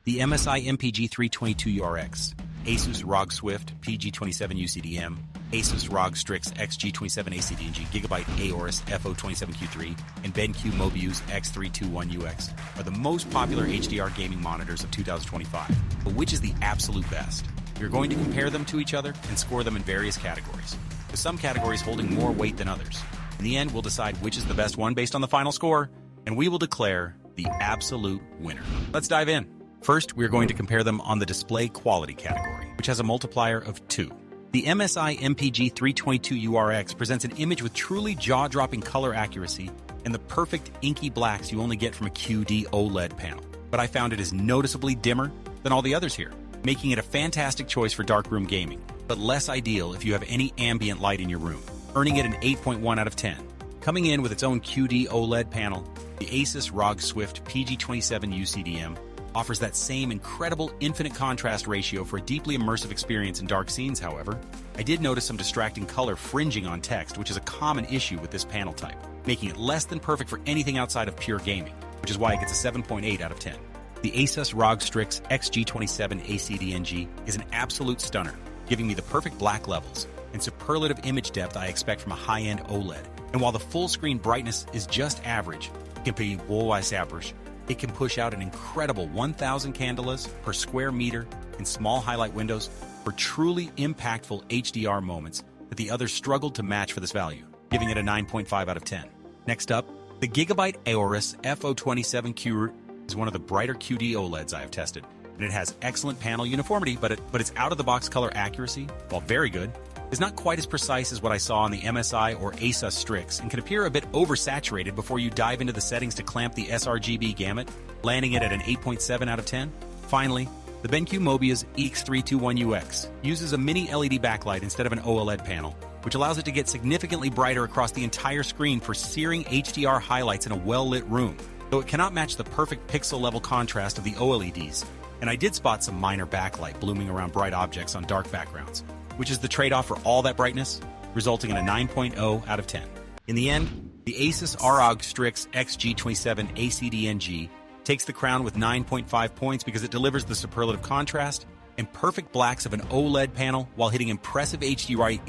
the MSI MPG 322URX, Asus ROG Swift PG27 UCDM, Asus ROG Strix XG27 ACD&G Gigabyte Aorus FO27Q3, and BenQ Mobius X321UX are the most popular HDR gaming monitors of 2025. But which is the absolute best? We're going to compare them to each other and score them in various categories, with some categories holding more weight than others. In the end, we'll decide which is the best one based on the final score, and we will declare the absolute winner. Let's dive in. First, we're going to compare them on the display quality category, which has a multiplier of 2. The MSI MPG 322URX presents an image with truly jaw-dropping color accuracy and the perfect inky blacks you only get from a QD OLED panel. But I found it is noticeably dimmer than all the others here, making it a fantastic choice for darkroom gaming, but less ideal if you have any ambient light in your room, earning it an 8.1 out of 10. Coming in with its own QD OLED panel, the Asus ROG Swift PG27 UCDM offers that same incredible infinite contrast ratio for a deeply immersive experience in dark scenes. However, I did notice some distracting color fringing on text, which is a common issue with this panel type, making it less than perfect for anything outside of pure gaming, which is why it gets a 7.8 out of 10. The Asus ROG Strix XG27 ACD&G is an absolute stunner, giving me the perfect black levels and superlative image depth I expect from a high-end OLED. And while the full-screen brightness is just average, it can push out an incredible 1,000 candelas per square meter in small highlight windows for truly impactful HDR moments that the others struggled to match for this value, giving it a 9.5 out of 10. Next up, the Gigabyte Aorus FO27Q is one of the brighter QD OLEDs I have tested, and it has excellent panel uniformity, but its out-of-the-box color accuracy, while very good, is not quite as precise as what I saw on the MSI or Asus Strix and can appear a bit oversaturated before you dive into the settings to clamp the sRGB gamut, landing it at an 8.7 out of 10. Finally, the BenQ Mobius X321UX uses a mini LED backlight instead of an OLED panel, which allows it to get significantly brighter across the entire screen for searing HDR highlights in a well-lit room, though it cannot match the perfect pixel-level contrast of the OLEDs, and I did spot some minor backlight blooming around bright objects on dark backgrounds, which is the trade-off for all that brightness, resulting in a 9.0 out of 10. In the end, the Asus ROG Strix XG27 ACD&G takes the crown with 9.5 points because it delivers the superlative contrast and perfect blacks of an OLED panel while hitting impressive HDR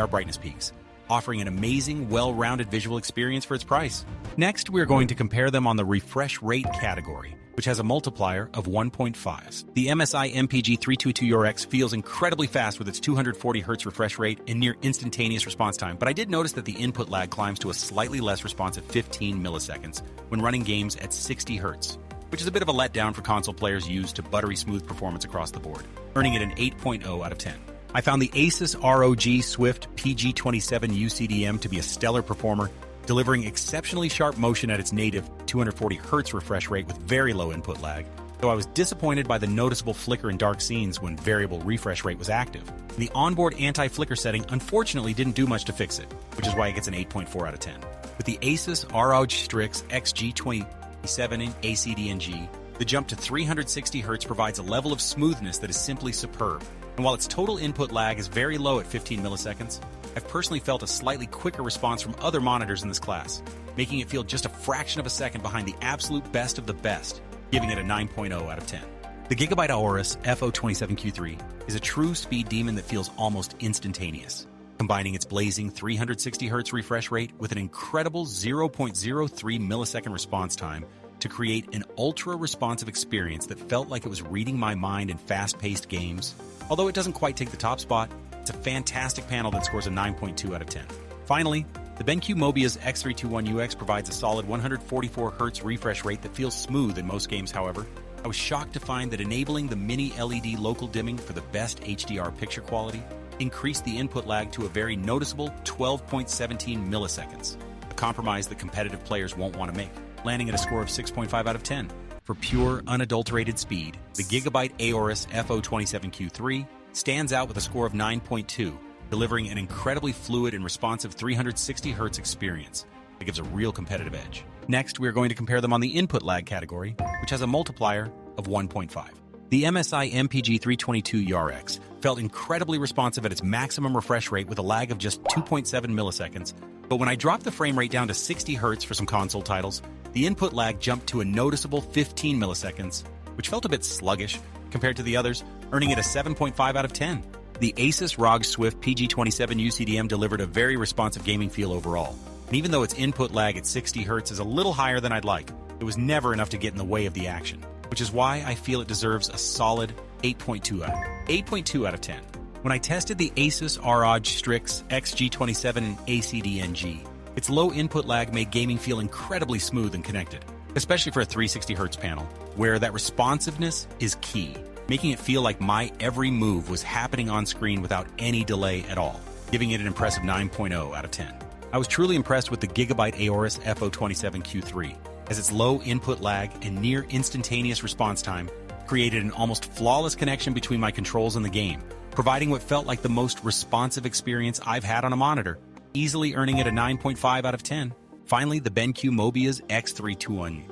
brightness peaks, offering an amazing, well-rounded visual experience for its price. Next, we're going to compare them on the refresh rate category, which has a multiplier of 1.5. The MSI MPG 322URX feels incredibly fast with its 240Hz refresh rate and near instantaneous response time, but I did notice that the input lag climbs to a slightly less responsive 15 milliseconds when running games at 60 Hz, which is a bit of a letdown for console players used to buttery smooth performance across the board, earning it an 8.0 out of 10. I found the Asus ROG Swift PG27 UCDM to be a stellar performer, delivering exceptionally sharp motion at its native 240Hz refresh rate with very low input lag, though I was disappointed by the noticeable flicker in dark scenes when variable refresh rate was active. The onboard anti-flicker setting unfortunately didn't do much to fix it, which is why it gets an 8.4 out of 10. With the Asus ROG Strix XG27 ACD&G, the jump to 360Hz provides a level of smoothness that is simply superb. And while its total input lag is very low at 15 milliseconds, I've personally felt a slightly quicker response from other monitors in this class, making it feel just a fraction of a second behind the absolute best of the best, giving it a 9.0 out of 10. The Gigabyte Aorus FO27Q3 is a true speed demon that feels almost instantaneous, combining its blazing 360Hz refresh rate with an incredible 0.03 millisecond response time to create an ultra-responsive experience that felt like it was reading my mind in fast-paced games. Although it doesn't quite take the top spot, it's a fantastic panel that scores a 9.2 out of 10. Finally, the BenQ Mobius X321UX provides a solid 144Hz refresh rate that feels smooth in most games. However, I was shocked to find that enabling the mini LED local dimming for the best HDR picture quality increased the input lag to a very noticeable 12.17 milliseconds, a compromise that competitive players won't want to make, landing at a score of 6.5 out of 10. For pure, unadulterated speed, the Gigabyte Aorus FO27Q3 stands out with a score of 9.2, delivering an incredibly fluid and responsive 360Hz experience that gives a real competitive edge. Next, we are going to compare them on the input lag category, which has a multiplier of 1.5. The MSI MPG 322URX felt incredibly responsive at its maximum refresh rate with a lag of just 2.7 milliseconds, but when I dropped the frame rate down to 60 Hz for some console titles, the input lag jumped to a noticeable 15 milliseconds, which felt a bit sluggish compared to the others, earning it a 7.5 out of 10. The Asus ROG Swift PG27 UCDM delivered a very responsive gaming feel overall, and even though its input lag at 60 Hz is a little higher than I'd like, it was never enough to get in the way of the action, which is why I feel it deserves a solid 8.2 out of 10. When I tested the Asus ROG Strix XG27 and ACDNG, its low input lag made gaming feel incredibly smooth and connected, especially for a 360 Hz panel, where that responsiveness is key, making it feel like my every move was happening on screen without any delay at all, giving it an impressive 9.0 out of 10. I was truly impressed with the Gigabyte Aorus FO27Q3, as its low input lag and near instantaneous response time created an almost flawless connection between my controls and the game, providing what felt like the most responsive experience I've had on a monitor, easily earning it a 9.5 out of 10. Finally, the BenQ Mobia's X321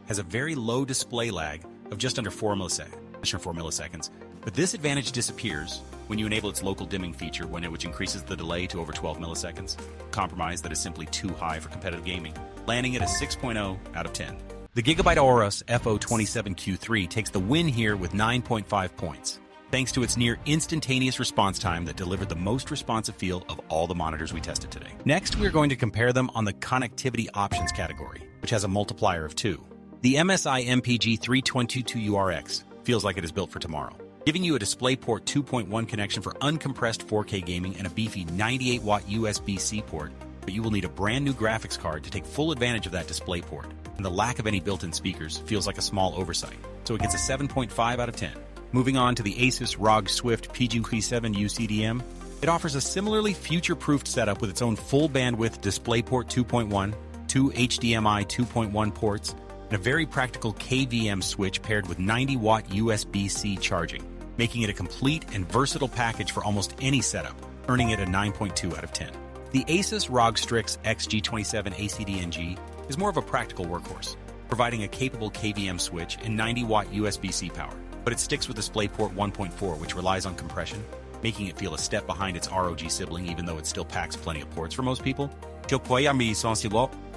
has a very low display lag of just under 4 milliseconds, but this advantage disappears when you enable its local dimming feature, which increases the delay to over 12 milliseconds, a compromise that is simply too high for competitive gaming, landing it a 6.0 out of 10. The Gigabyte Aorus FO27Q3 takes the win here with 9.5 points, thanks to its near instantaneous response time that delivered the most responsive feel of all the monitors we tested today. Next, we're going to compare them on the connectivity options category, which has a multiplier of 2. The MSI MPG 322URX feels like it is built for tomorrow, giving you a DisplayPort 2.1 connection for uncompressed 4K gaming and a beefy 98-watt USB-C port, but you will need a brand new graphics card to take full advantage of that DisplayPort, and the lack of any built-in speakers feels like a small oversight, so it gets a 7.5 out of 10. Moving on to the Asus ROG Swift PG27 UCDM, it offers a similarly future-proofed setup with its own full bandwidth DisplayPort 2.1, 2 HDMI 2.1 ports, and a very practical KVM switch paired with 90-watt USB-C charging, making it a complete and versatile package for almost any setup, earning it a 9.2 out of 10. The Asus ROG Strix XG27 ACDNG is more of a practical workhorse, providing a capable KVM switch and 90-watt USB-C power, but it sticks with DisplayPort 1.4, which relies on compression, making it feel a step behind its ROG sibling even though it still packs plenty of ports for most people,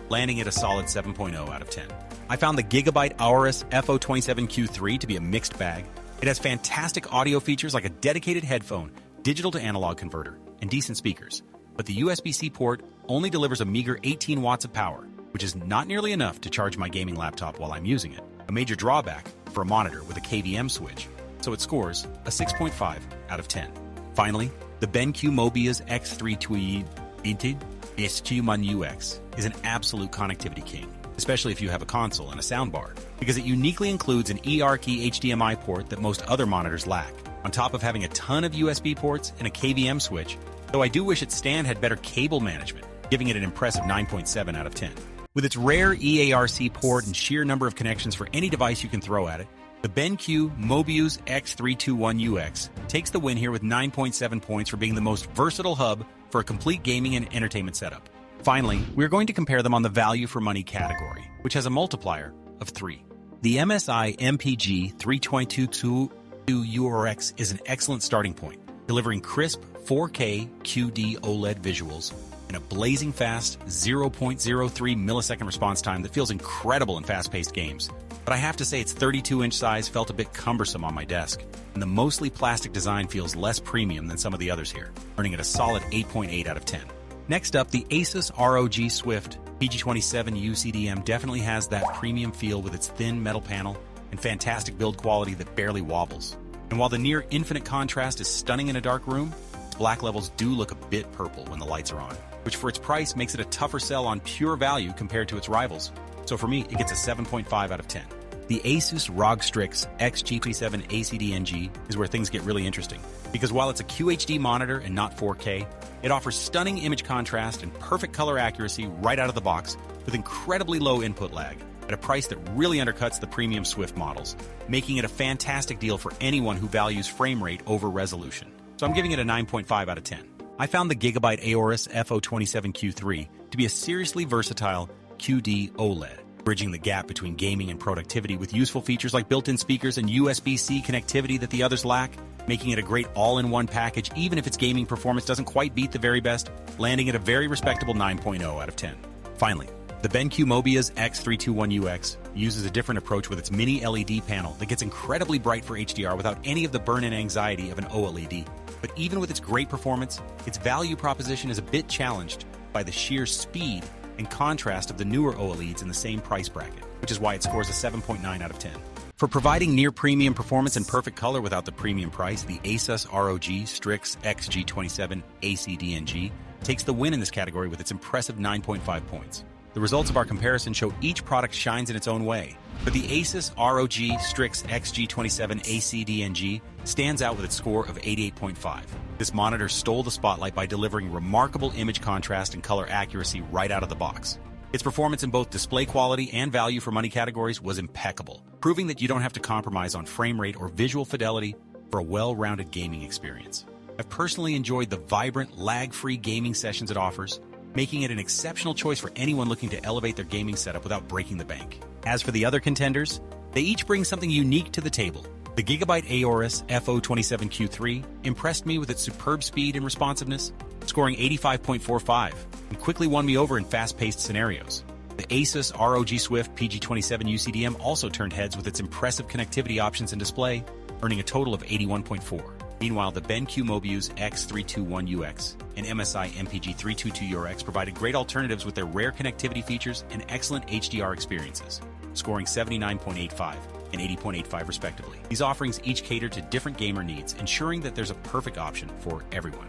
landing at a solid 7.0 out of 10. I found the Gigabyte Aorus FO27Q3 to be a mixed bag. It has fantastic audio features like a dedicated headphone, digital to analog converter, and decent speakers, but the USB-C port only delivers a meager 18 watts of power, which is not nearly enough to charge my gaming laptop while I'm using it, a major drawback for a monitor with a KVM switch, so it scores a 6.5 out of 10. Finally, the BenQ Mobia's X321 UX is an absolute connectivity king, especially if you have a console and a soundbar, because it uniquely includes an eARKey HDMI port that most other monitors lack, on top of having a ton of USB ports and a KVM switch, though I do wish its stand had better cable management, giving it an impressive 9.7 out of 10. With its rare eARC port and sheer number of connections for any device you can throw at it, the BenQ Mobius X321 UX takes the win here with 9.7 points for being the most versatile hub for a complete gaming and entertainment setup. Finally, we're going to compare them on the value for money category, which has a multiplier of 3. The MSI MPG 322 URX is an excellent starting point, delivering crisp 4K QD OLED visuals and a blazing fast 0.03 millisecond response time that feels incredible in fast-paced games. But I have to say its 32-inch size felt a bit cumbersome on my desk, and the mostly plastic design feels less premium than some of the others here, earning it a solid 8.8 out of 10. Next up, the Asus ROG Swift PG27 UCDM definitely has that premium feel with its thin metal panel and fantastic build quality that barely wobbles. And while the near infinite contrast is stunning in a dark room, its black levels do look a bit purple when the lights are on, which for its price makes it a tougher sell on pure value compared to its rivals. So for me, it gets a 7.5 out of 10. The Asus ROG Strix XG27 ACDNG is where things get really interesting, because while it's a QHD monitor and not 4K, it offers stunning image contrast and perfect color accuracy right out of the box with incredibly low input lag at a price that really undercuts the premium Swift models, making it a fantastic deal for anyone who values frame rate over resolution. So I'm giving it a 9.5 out of 10. I found the Gigabyte Aorus FO27Q3 to be a seriously versatile QD OLED, bridging the gap between gaming and productivity with useful features like built-in speakers and USB-C connectivity that the others lack, making it a great all-in-one package even if its gaming performance doesn't quite beat the very best, landing at a very respectable 9.0 out of 10. Finally, The BenQ Mobia's X321UX uses a different approach with its mini LED panel that gets incredibly bright for HDR without any of the burn-in anxiety of an OLED. But even with its great performance, its value proposition is a bit challenged by the sheer speed and contrast of the newer OLEDs in the same price bracket, which is why it scores a 7.9 out of 10. For providing near-premium performance and perfect color without the premium price, the Asus ROG Strix XG27 ACDNG takes the win in this category with its impressive 9.5 points. The results of our comparison show each product shines in its own way, but the Asus ROG Strix XG27 ACDNG stands out with its score of 88.5. This monitor stole the spotlight by delivering remarkable image contrast and color accuracy right out of the box. Its performance in both display quality and value for money categories was impeccable, proving that you don't have to compromise on frame rate or visual fidelity for a well-rounded gaming experience. I've personally enjoyed the vibrant, lag-free gaming sessions it offers, making it an exceptional choice for anyone looking to elevate their gaming setup without breaking the bank. As for the other contenders, they each bring something unique to the table. The Gigabyte Aorus FO27Q3 impressed me with its superb speed and responsiveness, scoring 85.45, and quickly won me over in fast-paced scenarios. The Asus ROG Swift PG27 UCDM also turned heads with its impressive connectivity options and display, earning a total of 81.4. Meanwhile, the BenQ Mobius X321UX and MSI MPG322URX provided great alternatives with their rare connectivity features and excellent HDR experiences, scoring 79.85 and 80.85 respectively. These offerings each cater to different gamer needs, ensuring that there's a perfect option for everyone.